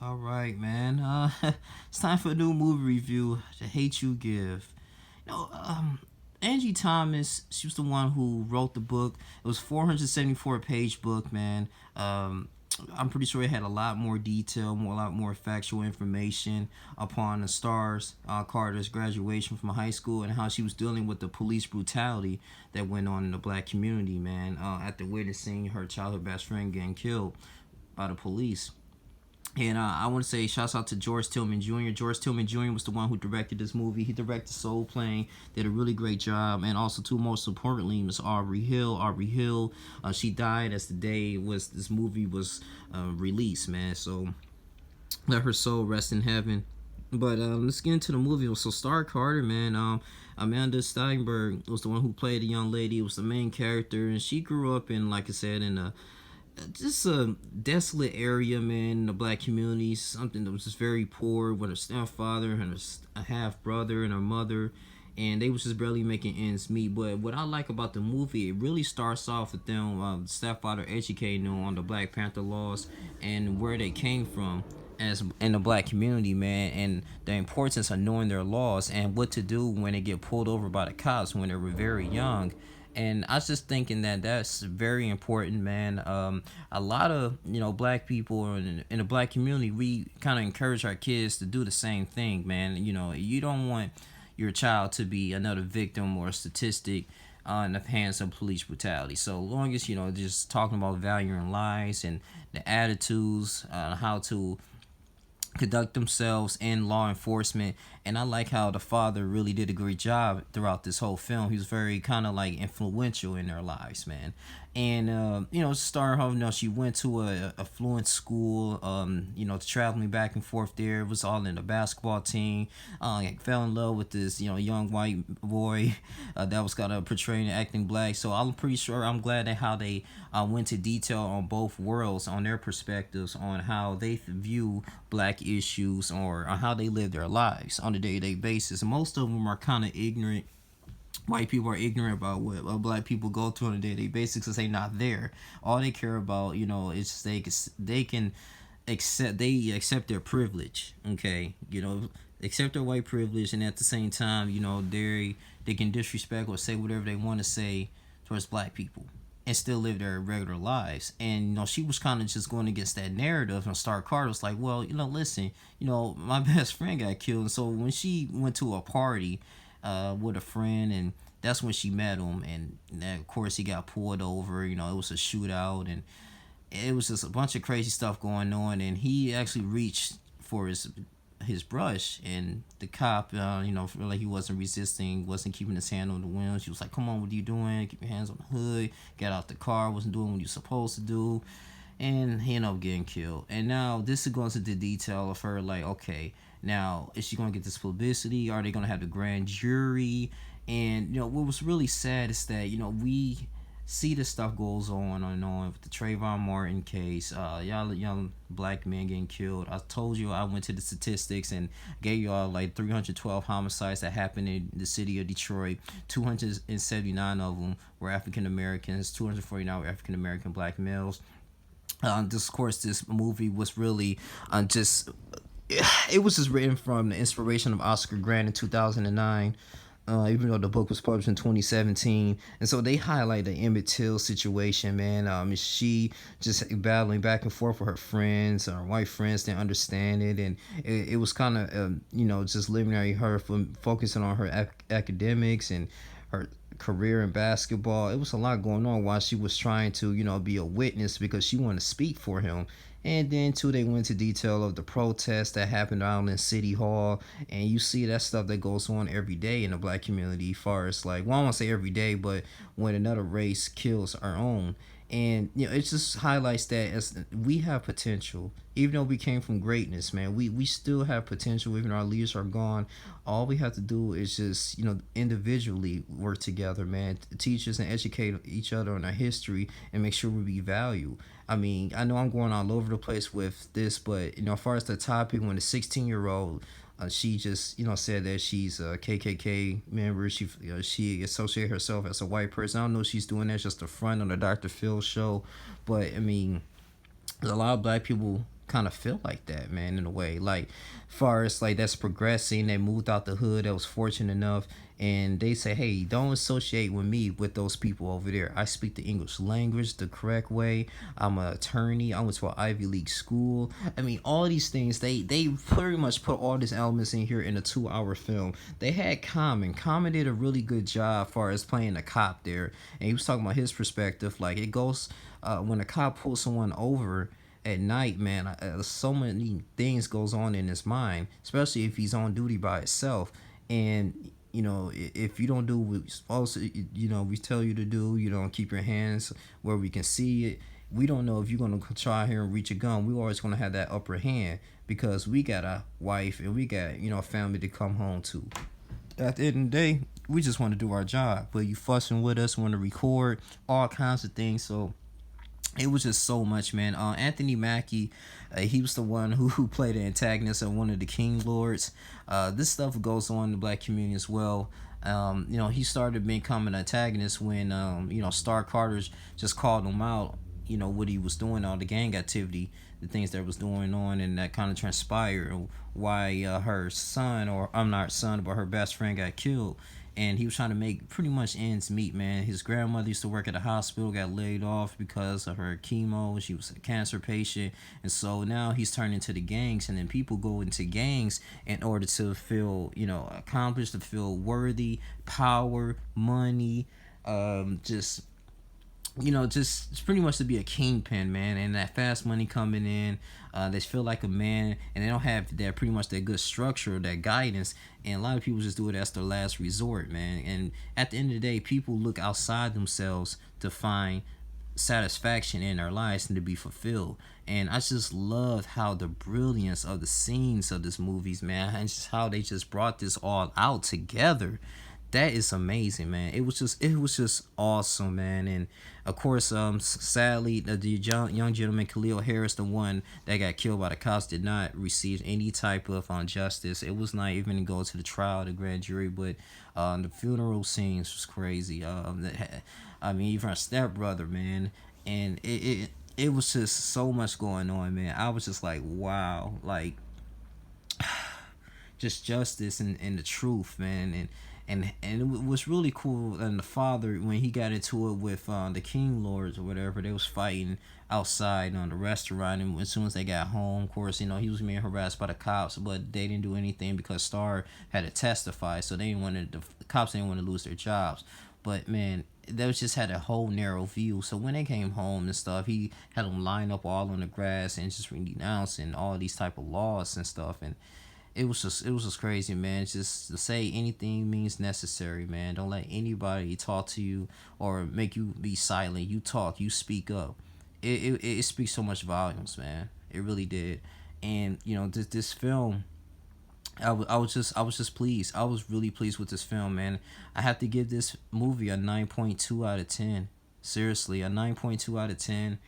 All right, man. It's time for a new movie review. The Hate You Give. You know, Angie Thomas. She was the one who wrote the book. It was 474-page book, man. I'm pretty sure it had a lot more detail, a lot more factual information upon the stars Carter's graduation from high school and how she was dealing with the police brutality that went on in the black community, man. After witnessing her childhood best friend getting killed by the police. And I want to say shouts out to George Tillman Jr. George Tillman Jr. was the one who directed this movie. He directed Soul Plane, did a really great job. And also, too, most importantly, Miss Aubrey Hill. Aubrey Hill, she died as the day was this movie was released, man. So let her soul rest in heaven. But let's get into the movie. So Star Carter, man. Amanda Steinberg was the one who played the young lady. It was the main character, and she grew up in, like I said, in a just a desolate area, man, in the black community. Something that was just very poor with her stepfather and a half brother and her mother, and they was just barely making ends meet. But what I like about the movie, it really starts off with them stepfather educating them on the Black Panther laws and where they came from as in the black community, man, and the importance of knowing their laws and what to do when they get pulled over by the cops when they were very young. And I was just thinking that that's very important, man. A lot of black people in the black community, we kind of encourage our kids to do the same thing, man. You don't want your child to be another victim or a statistic in the hands of police brutality. So long as just talking about valuing lives and the attitudes, how to conduct themselves in law enforcement. And I like how the father really did a great job throughout this whole film. He was very kind of like influential in their lives, man. And starting off, she went to a affluent school. Traveling back and forth there. It was all in the basketball team. Fell in love with this young white boy that was kind of portraying and acting black. So I'm glad that how they went to detail on both worlds, on their perspectives, on how they view black issues or on how they live their lives on a day-to-day basis. And most of them are kind of ignorant. White people are ignorant about what black people go through on a day-to-day basis because they're not there. All they care about, is they can accept their privilege. Okay, accept their white privilege, and at the same time, they can disrespect or say whatever they want to say towards black people and still live their regular lives. And she was kind of just going against that narrative. And Star Carter was like, well, listen, my best friend got killed, and so when she went to a party with a friend, and that's when she met him, and of course he got pulled over. It was a shootout, and it was just a bunch of crazy stuff going on. And he actually reached for his brush, and the cop, felt like he wasn't resisting, wasn't keeping his hand on the wheel. She was like, "Come on, what are you doing? Keep your hands on the hood. Get out the car. Wasn't doing what you're supposed to do." And he ended up getting killed. And now this is going into the detail of her, like, okay, now is she going to get this publicity? Are they going to have the grand jury? And what was really sad is that we see this stuff goes on and on with the Trayvon Martin case. Y'all young black men getting killed. I told you I went to the statistics and gave y'all like 312 homicides that happened in the city of Detroit. 279 of them were African Americans. 249 were African American black males. Of course, this movie was really just it was just written from the inspiration of Oscar Grant in 2009. Even though the book was published in 2017, and so they highlight the Emmett Till situation, man. She just battling back and forth with her friends, her white friends didn't understand it, and it was kind of just eliminating her from focusing on her academics and her career in basketball. It was a lot going on while she was trying to be a witness because she wanted to speak for him. And then too, they went into detail of the protests that happened out in City Hall, and you see that stuff that goes on every day in the black community. Far as like, well, I won't say every day, but when another race kills our own, and it just highlights that as we have potential, even though we came from greatness, man. We still have potential, even though our leaders are gone. All we have to do is just individually work together, man. Teach us and educate each other on our history and make sure we be valued. I mean, I know I'm going all over the place with this, but as far as the topic, when the 16-year-old, she just said that she's a KKK member. She associated herself as a white person. I don't know if she's doing that just a front on the Dr. Phil show, but I mean, a lot of black people kind of feel like that, man, in a way. Like, far as like that's progressing, they moved out the hood, that was fortunate enough, and they say, hey, don't associate with me with those people over there. I speak the English language the correct way. I'm an attorney. I went to an Ivy League school. I mean, all these things, they pretty much put all these elements in here in a 2 hour film. They had Common did a really good job far as playing a cop there, and he was talking about his perspective. Like, it goes when a cop pulls someone over at night, man, so many things goes on in his mind, especially if he's on duty by himself. And if you don't do what also we tell you to do, you don't keep your hands where we can see it. We don't know if you're gonna try here and reach a gun. We always gonna have that upper hand because we got a wife and we got a family to come home to. At the end of the day, we just want to do our job. But you fussing with us, want to record all kinds of things, so it was just so much, man. Anthony Mackie, he was the one who played the antagonist of one of the King Lords. This stuff goes on in the black community as well. He started becoming an antagonist when Star Carter's just called him out. What he was doing, all the gang activity, the things that was going on, and that kind of transpired. Why her son, or I'm not son, but her best friend got killed. And he was trying to make pretty much ends meet, man. His grandmother used to work at a hospital, got laid off because of her chemo. She was a cancer patient. And so now he's turned into the gangs. And then people go into gangs in order to feel, accomplished, to feel worthy, power, money, just pretty much to be a kingpin, man, and that fast money coming in. They feel like a man, and they don't have that pretty much that good structure, that guidance, and a lot of people just do it as their last resort, man. And at the end of the day, people look outside themselves to find satisfaction in their lives and to be fulfilled. And I just loved how the brilliance of the scenes of this movies, man, and just how they just brought this all out together. That is amazing, man. It was just awesome, man. And of course, sadly, the young gentleman Khalil Harris, the one that got killed by the cops, did not receive any type of justice. It was not even to go to the trial, the grand jury, but the funeral scenes was crazy. I mean, even her stepbrother, man, and it was just so much going on, man. I was just like, wow, like just justice and the truth, man. And it was really cool. And the father, when he got into it with the King Lords or whatever, they was fighting outside on the restaurant. And as soon as they got home, of course, he was being harassed by the cops, but they didn't do anything because Star had to testify, so the cops didn't want to lose their jobs. But man, they just had a whole narrow view. So when they came home and stuff, he had them line up all on the grass and just renouncing all these type of laws and stuff. And it was just crazy, man. Just to say anything means necessary, man. Don't let anybody talk to you or make you be silent. You talk, you speak up. It speaks so much volumes, man. It really did. And this film, I was just pleased. I was really pleased with this film, man. I have to give this movie a 9.2 out of 10. Seriously, a 9.2 out of 10.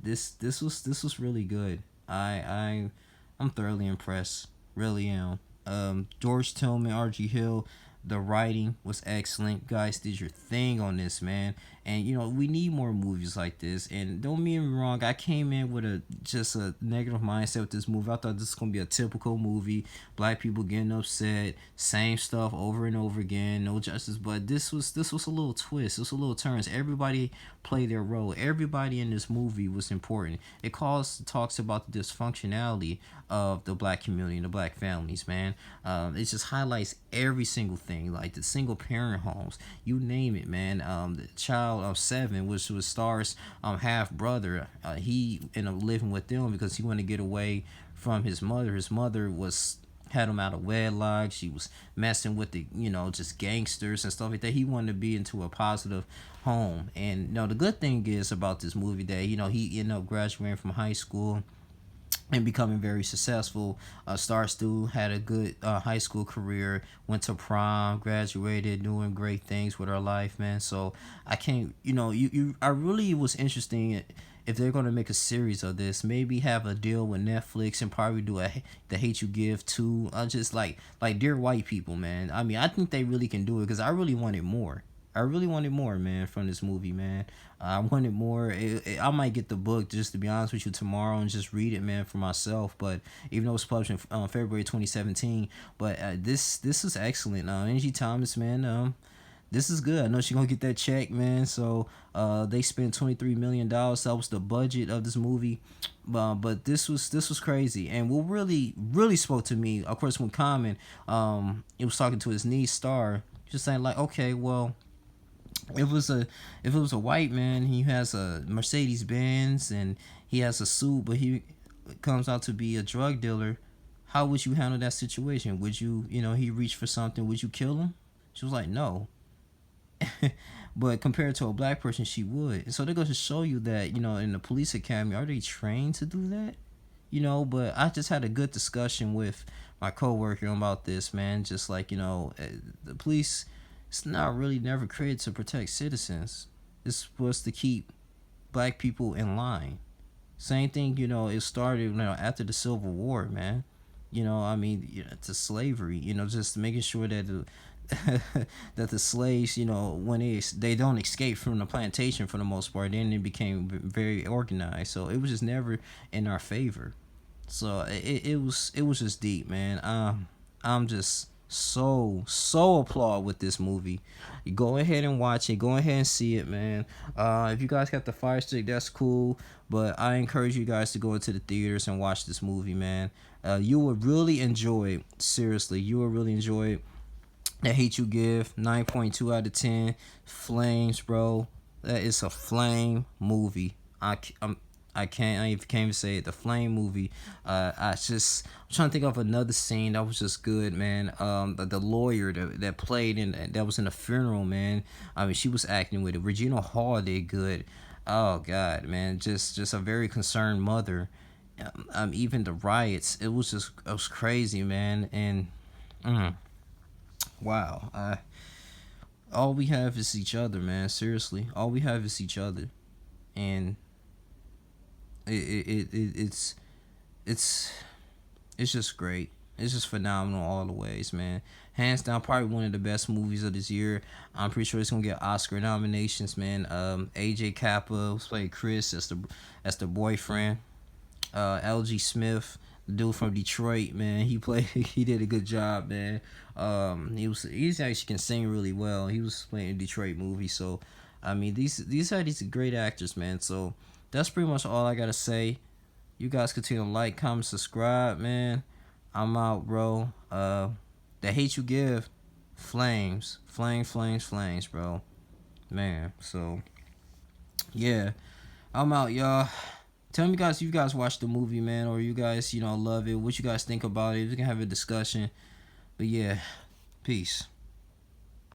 This was really good. I'm thoroughly impressed. Really am. George Tillman, R.G. Hill, the writing was excellent. Guys did your thing on this, man. And we need more movies like this. And don't get me wrong, I came in with just a negative mindset with this movie. I thought this was gonna be a typical movie, black people getting upset, same stuff over and over again, no justice. But this was a little twist. This was a little turns. Everybody played their role. Everybody in this movie was important. It talks about the dysfunctionality of the black community and the black families, man. It just highlights every single thing, like the single parent homes, you name it, man. The child of 7, which was Star's half brother, he ended up living with them because he wanted to get away from his mother. His mother had him out of wedlock. She was messing with the just gangsters and stuff like that. He wanted to be into a positive home. And the good thing is about this movie that he ended up graduating from high school and becoming very successful. Star Stu had a good high school career, went to prom, graduated, doing great things with her life, man. So I can't, I really was interesting if they're going to make a series of this, maybe have a deal with Netflix and probably do The Hate You Give too. Just like Dear White People, man. I mean, I think they really can do it because I really wanted more. I really wanted more, man, from this movie, man. I wanted more. I might get the book, just to be honest with you, tomorrow and just read it, man, for myself. But even though it was published in February 2017, but this is excellent. Angie Thomas, man. This is good. I know she gonna get that check, man. So they spent $23 million. That was the budget of this movie. But this was crazy. And what really spoke to me, of course, when Common he was talking to his niece Star, just saying like, okay, well, if it was a white man, he has a Mercedes Benz and he has a suit, but he comes out to be a drug dealer. How would you handle that situation? Would you, he reached for something, would you kill him? She was like, no. But compared to a black person, she would. And so that goes to show you that, in the police academy, are they trained to do that? But I just had a good discussion with my coworker about this, man. Just like, the police, it's not really never created to protect citizens. It's supposed to keep black people in line. Same thing, it started, after the Civil War, man. To slavery, just making sure that that the slaves, when they don't escape from the plantation for the most part, then it became very organized. So it was just never in our favor. So it was just deep, man. I'm just so applaud with this movie. You go ahead and watch it. Go ahead and see it, man. If you guys got the Fire Stick, that's cool. But I encourage you guys to go into the theaters and watch this movie, man. You will really enjoy it. Seriously, you will really enjoy it. The Hate U Give, 9.2 out of 10. Flames, bro. That is a flame movie. I can't even say it. The flame movie. I'm trying to think of another scene that was just good, man. The lawyer that played that was in the funeral, man. I mean, she was acting with it. Regina Hall did good. Oh God, man, just a very concerned mother. Even the riots, it was crazy, man. And wow, all we have is each other, man. Seriously, all we have is each other, and it's just great. It's just phenomenal all the ways, man. Hands down, probably one of the best movies of this year. I'm pretty sure it's gonna get Oscar nominations, man. AJ Kappa was playing Chris as the boyfriend. LG Smith, the dude from Detroit, man, he did a good job, man. He's actually can sing really well. He was playing a Detroit movie, so I mean these are great actors, man. So that's pretty much all I gotta say. You guys continue to like, comment, subscribe, man. I'm out, bro. The Hate U Give, flames, bro, man. So yeah, I'm out, y'all. Tell me, guys, if you guys watched the movie, man, or you guys, love it. What you guys think about it? We can have a discussion. But yeah, peace.